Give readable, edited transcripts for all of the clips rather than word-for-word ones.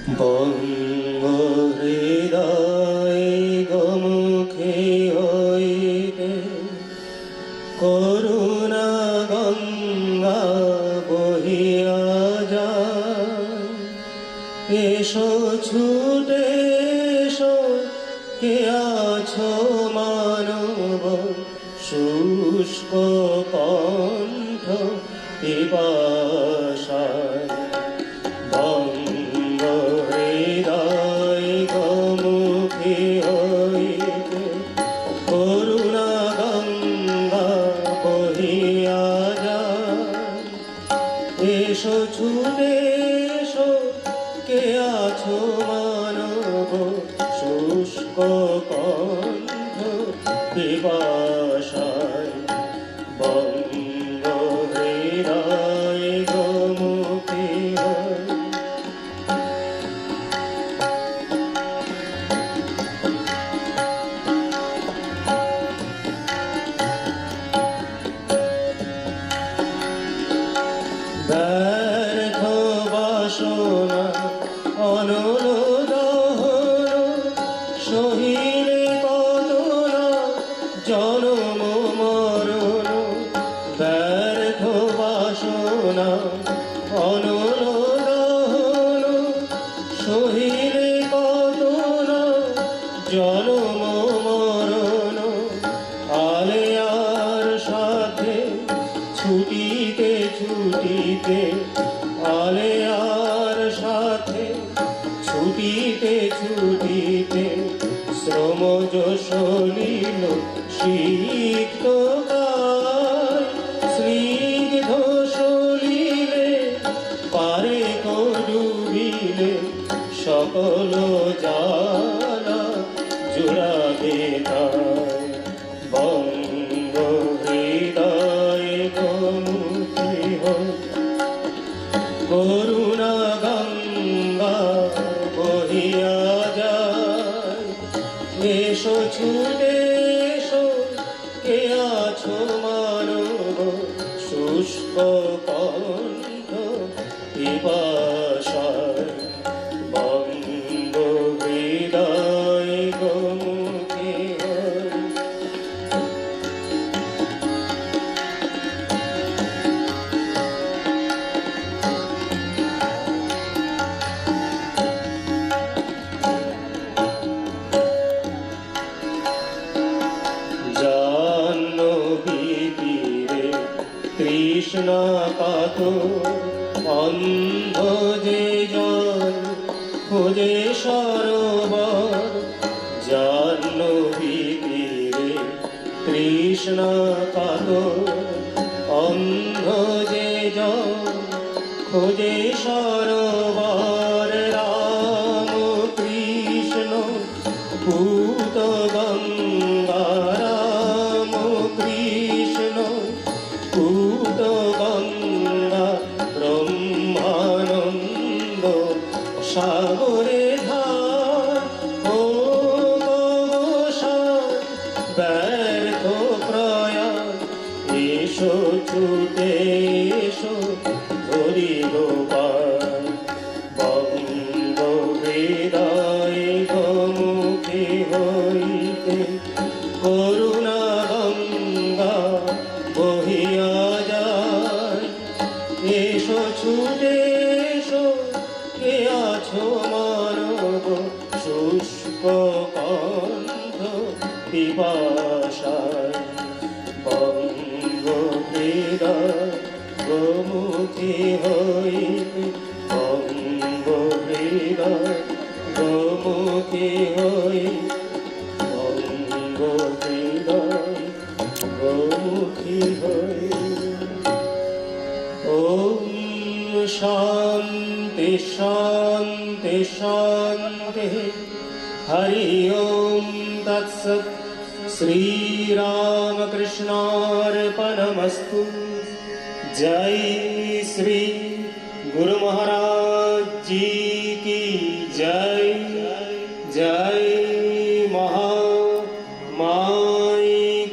বঙ্গ হৃদয় গোমুখে হইতে করুণা গঙ্গা বহিয়া যায়। এসো ছুটে এসো, কে আছো মানব শুষ্ক কণ্ঠ পিপাসায়। বঙ্গ হৃদয় গোমুখী হইতে করুণা গঙ্গা বহিয়া যায়। এসো ছুটে এসো, কে আছো মানব শুষ্ক কণ্ঠ পিপাসায়। বঙ্গ হৃদয় গোমুখী হইতে ব্যর্থ বাসনা অনল দহন সহিলে কত না জনম মরণ। ব্যর্থ বাসনা অনল দহন সহিলে কত না জনম মরণ। আলেয়ার সাথে ছুটিতে ছুটিতে, আলেয়ার সাথে ছুটিতে ছুটিতে শ্রমজ সলিল সিক্ত কায়। স্নিগ্ধ সলিলে পারে ডুবিলে সকল জ্বালা জুড়াবে তাই। বঙ্গ হৃদয় গোমুখী হইতে করুণা গঙ্গা বহিয়া যায়। এসো ছুটে এসো, কে আছো মানব শুষ্ক কণ্ঠ পিপাসায়। বঙ্গ হৃদয় গোমুখী হইতে তৃষ্ণা কাতর অন্ধ যে জল খোঁজে সরোবর। জাহ্নবী তীরে তৃষ্ণা কাতর অন্ধ যে জল খোঁজে সরোবর। রাম কৃষ্ণ পূত গঙ্গা, রাম কৃষ্ণ পূত গঙ্গা ব্রহ্মানন্দ সাগরে ধার। ও গবসান ব্যর্থ প্রয়াস, এসো ছুটে এসো ধরি গোপাল। বঙ্গ হৃদয় গোমুখী হইতে করুণা গঙ্গা বহিয়া যায়। এসো ছুটে এসো, কে আছো মানব শুষ্ক কণ্ঠ পিপাসায়। বঙ্গ হৃদয় গোমুখী হইতে বঙ্গ হৃদয় গোমুখী হইতে বঙ্গ হৃদয় গোমুখী হইতে। ওম শান্তি শান্তি শান্তি। হরি ওম তৎসৎ। শ্রী রামকৃষ্ণার্পণমস্তু। जय श्री गुरु महाराज जी की जय। जय महामाई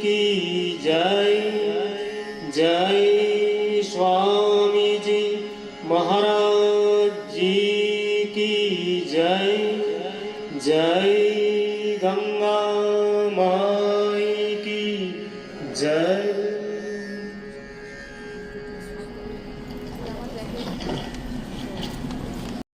की जय। जय स्वामी जी महाराज जी की जय जय गंगा माई की जय।